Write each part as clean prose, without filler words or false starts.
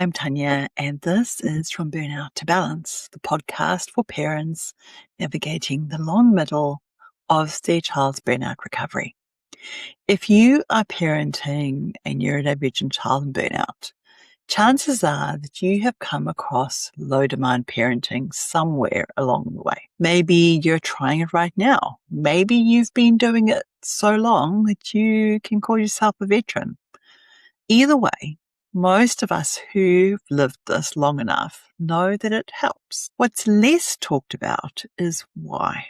I'm Tanya, and this is From Burnout to Balance, the podcast for parents navigating the long middle of their child's burnout recovery. If you are parenting a neurodivergent child in burnout, chances are that you have come across low-demand parenting somewhere along the way. Maybe you're trying it right now. Maybe you've been doing it so long that you can call yourself a veteran. Either way, most of us who've lived this long enough know that it helps. What's less talked about is why.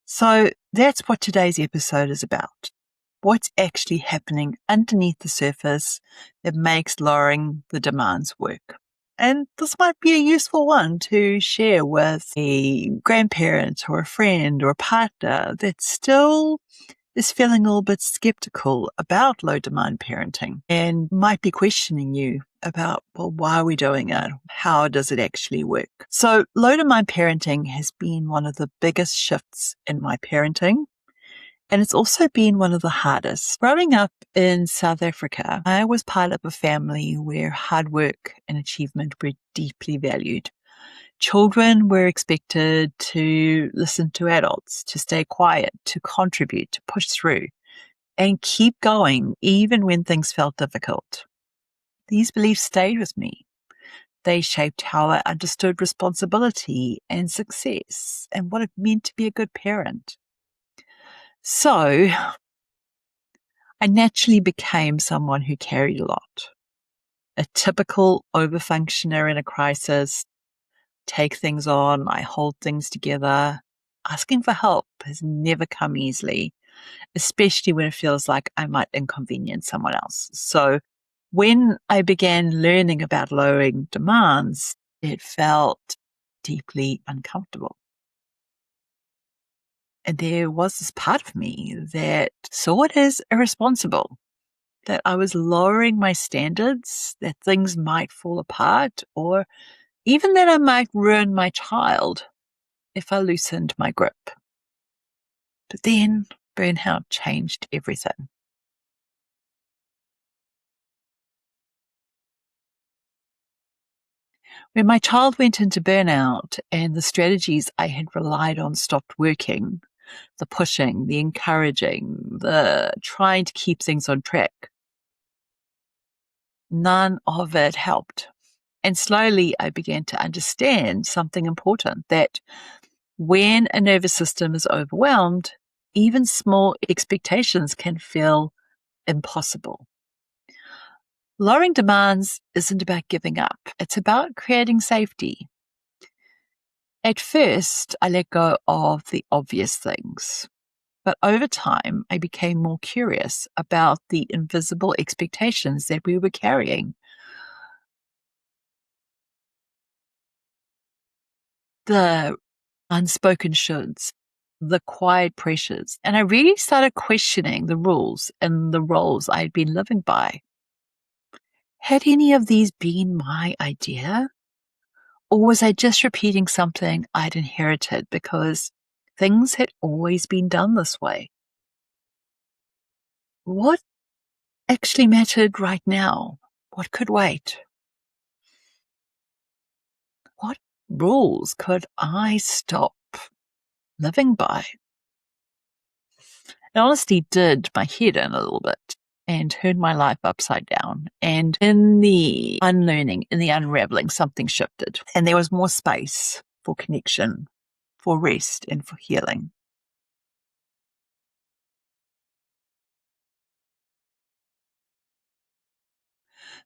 So that's what today's episode is about. What's actually happening underneath the surface that makes lowering the demands work. And this might be a useful one to share with a grandparent or a friend or a partner that still is feeling a little bit skeptical about low demand parenting and might be questioning you about, well, why are we doing it? How does it actually work? So low demand parenting has been one of the biggest shifts in my parenting. And it's also been one of the hardest. Growing up in South Africa, I was part of a family where hard work and achievement were deeply valued. Children were expected to listen to adults, to stay quiet, to contribute, to push through, and keep going even when things felt difficult. These beliefs stayed with me. They shaped how I understood responsibility and success and what it meant to be a good parent. So I naturally became someone who carried a lot. A typical overfunctioner in a crisis. Take things on, I hold things together. Asking for help has never come easily, especially when it feels like I might inconvenience someone else. So when I began learning about lowering demands, it felt deeply uncomfortable. And there was this part of me that saw it as irresponsible, that I was lowering my standards, that things might fall apart, or even that I might ruin my child if I loosened my grip. But then burnout changed everything. When my child went into burnout and the strategies I had relied on stopped working, the pushing, the encouraging, the trying to keep things on track, none of it helped. And slowly I began to understand something important, that when a nervous system is overwhelmed, even small expectations can feel impossible. Lowering demands isn't about giving up. It's about creating safety. At first, I let go of the obvious things, but over time, I became more curious about the invisible expectations that we were carrying. The unspoken shoulds, the quiet pressures, and I really started questioning the rules and the roles I had been living by. Had any of these been my idea? Or was I just repeating something I'd inherited because things had always been done this way? What actually mattered right now? What could wait? What rules could I stop living by? It honestly did my head in a little bit and turned my life upside down. And in the unlearning, in the unraveling, something shifted. And there was more space for connection, for rest, and for healing.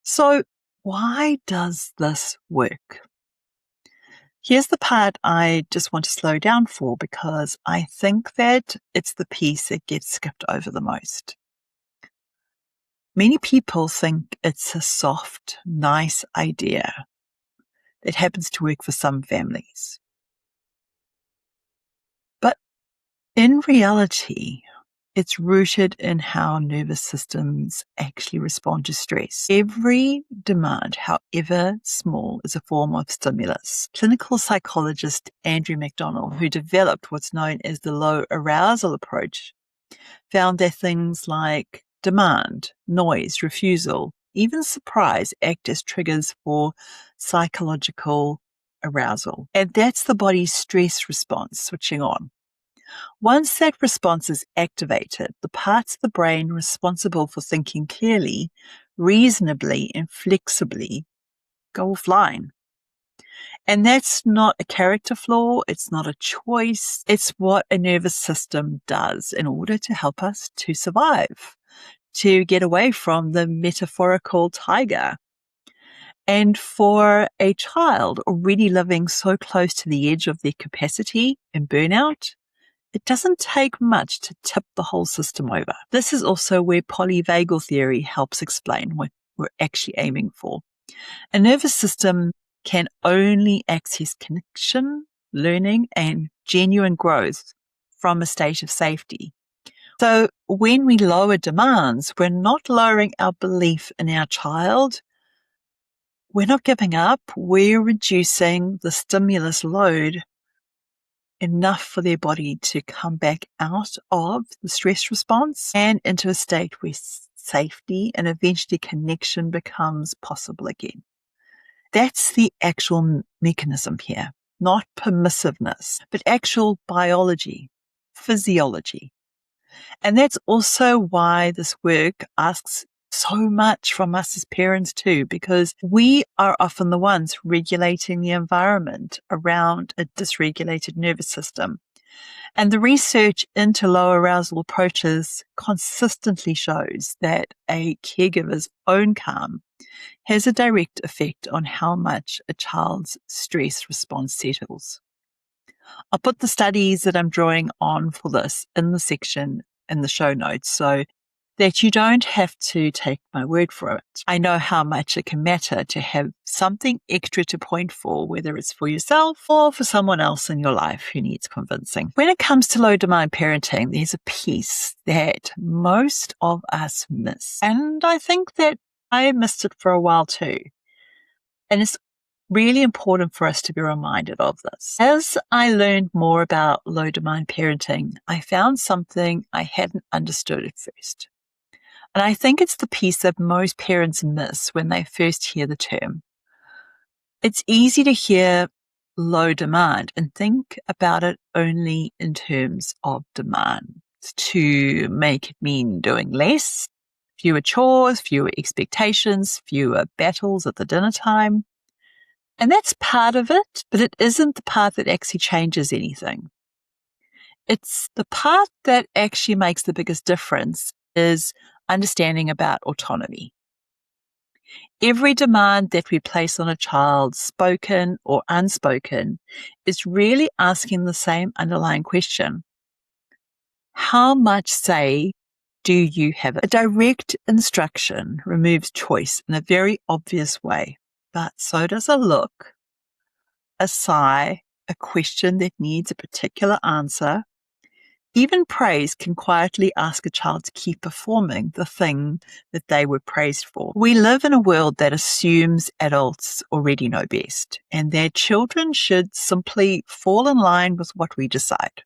So why does this work? Here's the part I just want to slow down for, because I think that it's the piece that gets skipped over the most. Many people think it's a soft, nice idea that happens to work for some families. But in reality, it's rooted in how nervous systems actually respond to stress. Every demand, however small, is a form of stimulus. Clinical psychologist Andrew McDonald, who developed what's known as the low arousal approach, found that things like demand, noise, refusal, even surprise act as triggers for psychological arousal. And that's the body's stress response switching on. Once that response is activated, the parts of the brain responsible for thinking clearly, reasonably, and flexibly go offline. And that's not a character flaw. It's not a choice. It's what a nervous system does in order to help us to survive, to get away from the metaphorical tiger. And for a child already living so close to the edge of their capacity in burnout, it doesn't take much to tip the whole system over. This is also where polyvagal theory helps explain what we're actually aiming for. A nervous system can only access connection, learning, and genuine growth from a state of safety. So when we lower demands, we're not lowering our belief in our child. We're not giving up. We're reducing the stimulus load enough for their body to come back out of the stress response and into a state where safety and eventually connection becomes possible again. That's the actual mechanism here, not permissiveness, but actual biology, physiology. And that's also why this work asks so much from us as parents too, because we are often the ones regulating the environment around a dysregulated nervous system. And the research into low arousal approaches consistently shows that a caregiver's own calm has a direct effect on how much a child's stress response settles. I'll put the studies that I'm drawing on for this in the section in the show notes so that you don't have to take my word for it. I know how much it can matter to have something extra to point for, whether it's for yourself or for someone else in your life who needs convincing. When it comes to low demand parenting, there's a piece that most of us miss. And I think that I missed it for a while too. And it's really important for us to be reminded of this. As I learned more about low demand parenting, I found something I hadn't understood at first. And I think it's the piece that most parents miss when they first hear the term. It's easy to hear low demand and think about it only in terms of demand, to make it mean doing less, fewer chores, fewer expectations, fewer battles at the dinner time. And that's part of it, but it isn't the part that actually changes anything. It's the part that actually makes the biggest difference is understanding about autonomy. Every demand that we place on a child, spoken or unspoken, is really asking the same underlying question. How much say do you have? A direct instruction removes choice in a very obvious way, but so does a look, a sigh, a question that needs a particular answer. Even praise can quietly ask a child to keep performing the thing that they were praised for. We live in a world that assumes adults already know best, and their children should simply fall in line with what we decide.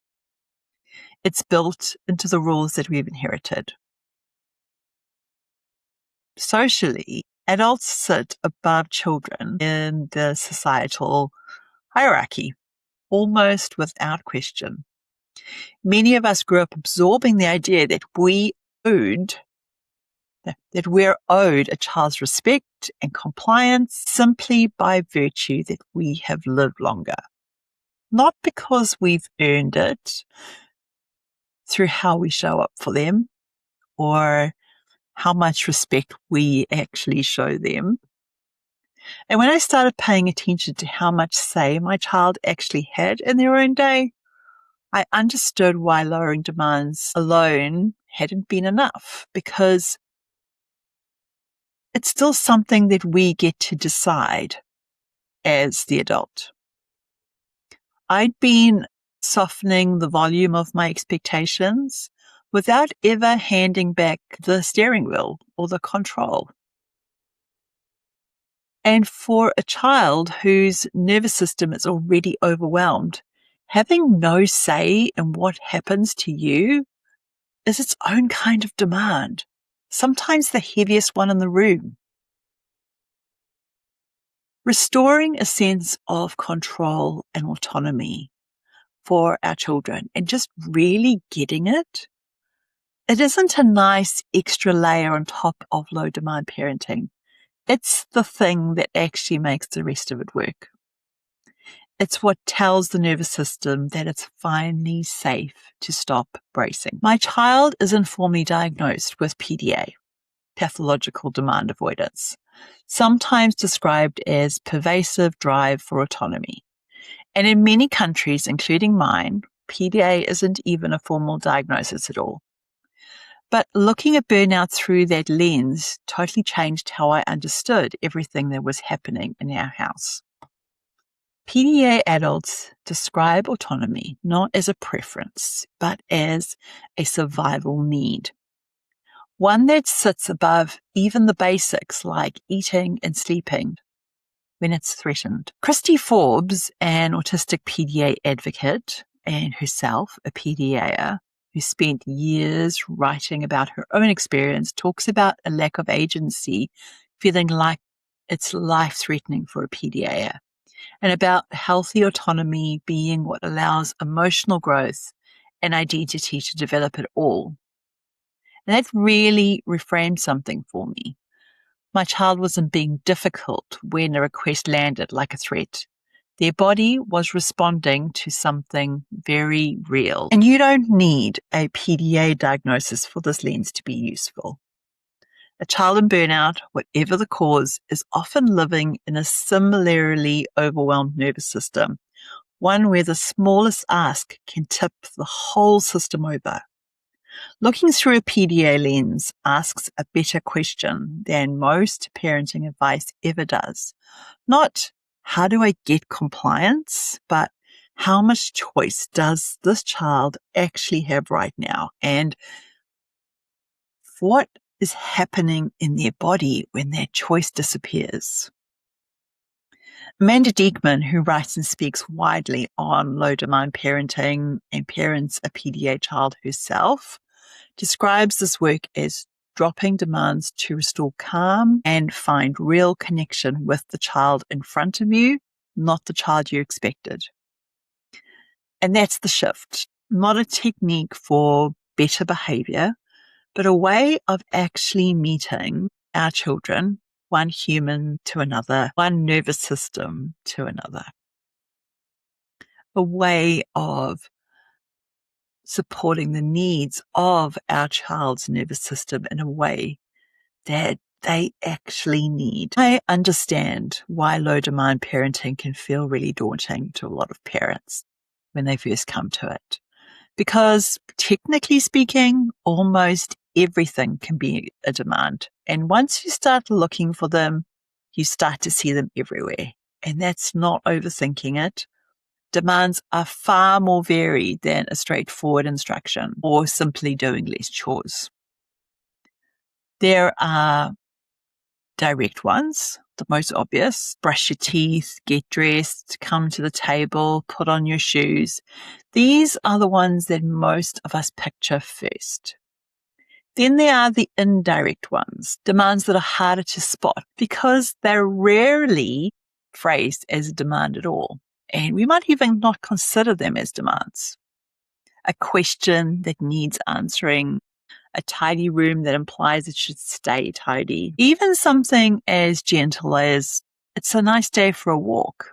It's built into the rules that we've inherited. Socially, adults sit above children in the societal hierarchy, almost without question. Many of us grew up absorbing the idea that we're owed a child's respect and compliance simply by virtue that we have lived longer. Not because we've earned it through how we show up for them or how much respect we actually show them. And when I started paying attention to how much say my child actually had in their own day, I understood why lowering demands alone hadn't been enough, because it's still something that we get to decide as the adult. I'd been softening the volume of my expectations without ever handing back the steering wheel or the control. And for a child whose nervous system is already overwhelmed, having no say in what happens to you is its own kind of demand, sometimes the heaviest one in the room. Restoring a sense of control and autonomy for our children and just really getting it. It isn't a nice extra layer on top of low demand parenting. It's the thing that actually makes the rest of it work. It's what tells the nervous system that it's finally safe to stop bracing. My child is informally diagnosed with PDA, pathological demand avoidance, sometimes described as pervasive drive for autonomy. And in many countries, including mine, PDA isn't even a formal diagnosis at all. But looking at burnout through that lens totally changed how I understood everything that was happening in our house. PDA adults describe autonomy not as a preference, but as a survival need. One that sits above even the basics like eating and sleeping when it's threatened. Christy Forbes, an autistic PDA advocate and herself a PDAer who spent years writing about her own experience, talks about a lack of agency, feeling like it's life-threatening for a PDAer, and about healthy autonomy being what allows emotional growth and identity to develop at all. And that really reframed something for me. My child wasn't being difficult when a request landed like a threat. Their body was responding to something very real. And you don't need a PDA diagnosis for this lens to be useful. A child in burnout, whatever the cause, is often living in a similarly overwhelmed nervous system, one where the smallest ask can tip the whole system over. Looking through a PDA lens asks a better question than most parenting advice ever does. Not, how do I get compliance, but how much choice does this child actually have right now? And what is happening in their body when that choice disappears? Amanda Diekman, who writes and speaks widely on low-demand parenting and parents a PDA child herself, describes this work as dropping demands to restore calm and find real connection with the child in front of you, not the child you expected. And that's the shift, not a technique for better behavior, but a way of actually meeting our children, one human to another, one nervous system to another. A way of supporting the needs of our child's nervous system in a way that they actually need. I understand why low demand parenting can feel really daunting to a lot of parents when they first come to it. Because technically speaking, almost everything can be a demand. And once you start looking for them, you start to see them everywhere. And that's not overthinking it. Demands are far more varied than a straightforward instruction or simply doing less chores. There are direct ones, the most obvious: brush your teeth, get dressed, come to the table, put on your shoes. These are the ones that most of us picture first. Then there are the indirect ones, demands that are harder to spot because they're rarely phrased as a demand at all. And we might even not consider them as demands. A question that needs answering, a tidy room that implies it should stay tidy. Even something as gentle as, it's a nice day for a walk,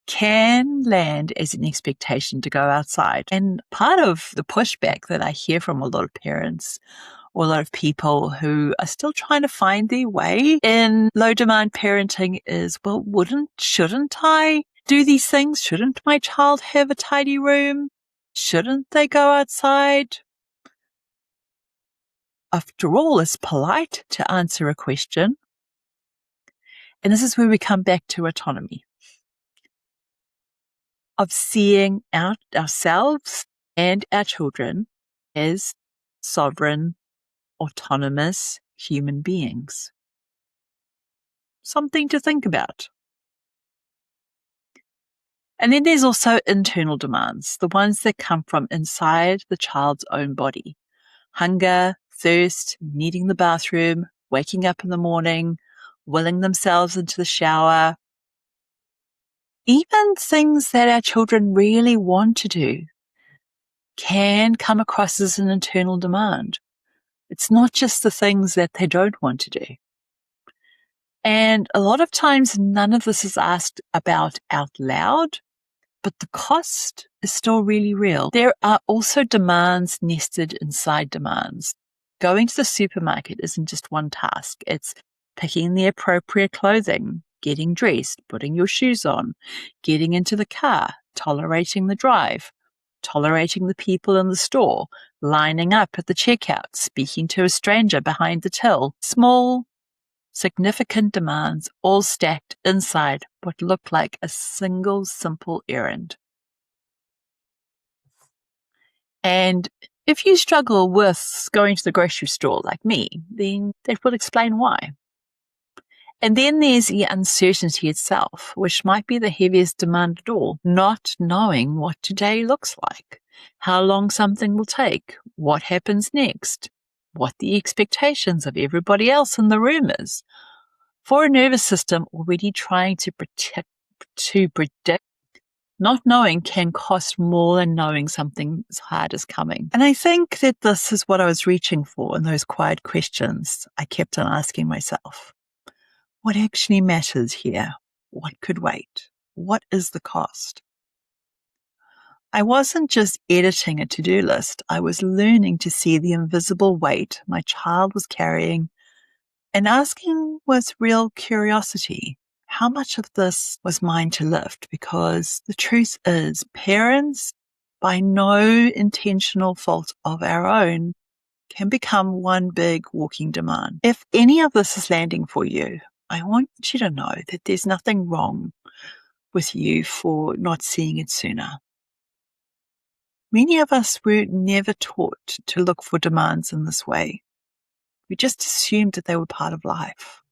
can land as an expectation to go outside. And part of the pushback that I hear from a lot of parents or a lot of people who are still trying to find their way in low demand parenting is, well, shouldn't I do these things? Shouldn't my child have a tidy room? Shouldn't they go outside? After all, it's polite to answer a question. And this is where we come back to autonomy, of seeing ourselves and our children as sovereign, autonomous human beings. Something to think about. And then there's also internal demands, the ones that come from inside the child's own body. Hunger, thirst, needing the bathroom, waking up in the morning, willing themselves into the shower, even things that our children really want to do can come across as an internal demand. It's not just the things that they don't want to do. And a lot of times, none of this is asked about out loud, but the cost is still really real. There are also demands nested inside demands. Going to the supermarket isn't just one task. It's picking the appropriate clothing, getting dressed, putting your shoes on, getting into the car, tolerating the drive, tolerating the people in the store, lining up at the checkout, speaking to a stranger behind the till. Small, significant demands all stacked inside what looked like a single simple errand. And if you struggle with going to the grocery store like me, then that will explain why. And then there's the uncertainty itself, which might be the heaviest demand at all, not knowing what today looks like, how long something will take, what happens next, what the expectations of everybody else in the room is. For a nervous system already trying to predict, not knowing can cost more than knowing something hard is coming. And I think that this is what I was reaching for in those quiet questions I kept on asking myself. What actually matters here? What could wait? What is the cost? I wasn't just editing a to-do list. I was learning to see the invisible weight my child was carrying and asking with real curiosity, how much of this was mine to lift? Because the truth is, parents, by no intentional fault of our own, can become one big walking demand. If any of this is landing for you, I want you to know that there's nothing wrong with you for not seeing it sooner. Many of us were never taught to look for demands in this way. We just assumed that they were part of life.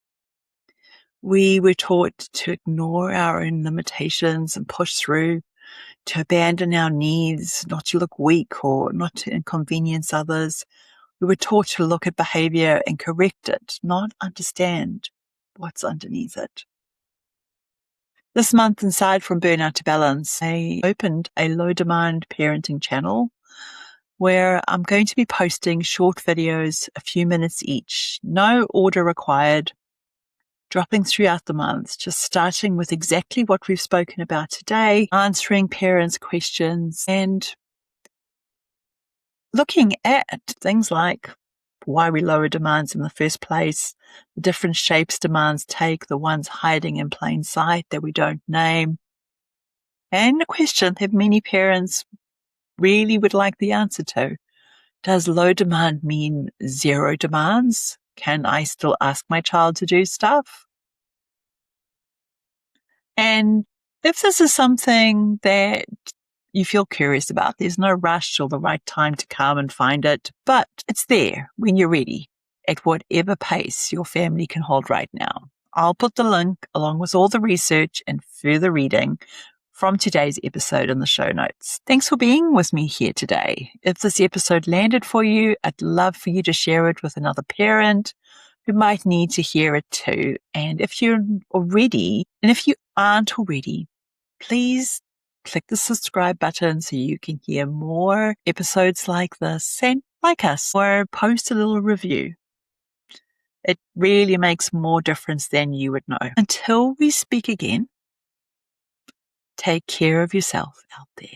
We were taught to ignore our own limitations and push through, to abandon our needs, not to look weak or not to inconvenience others. We were taught to look at behavior and correct it, not understand what's underneath it. This month, inside From Burnout to Balance, I opened a low-demand parenting channel where I'm going to be posting short videos, a few minutes each, no order required, dropping throughout the month, just starting with exactly what we've spoken about today, answering parents' questions and looking at things like why we lower demands in the first place, the different shapes demands take, the ones hiding in plain sight that we don't name, and a question that many parents really would like the answer to. Does low demand mean zero demands? Can I still ask my child to do stuff? And if this is something that you feel curious about, there's no rush or the right time to come and find it, but it's there when you're ready at whatever pace your family can hold right now. I'll put the link along with all the research and further reading from today's episode in the show notes. Thanks for being with me here today. If this episode landed for you, I'd love for you to share it with another parent who might need to hear it too. And if you aren't already, please click the subscribe button so you can hear more episodes like this and like us, or post a little review. It really makes more difference than you would know. Until we speak again, take care of yourself out there.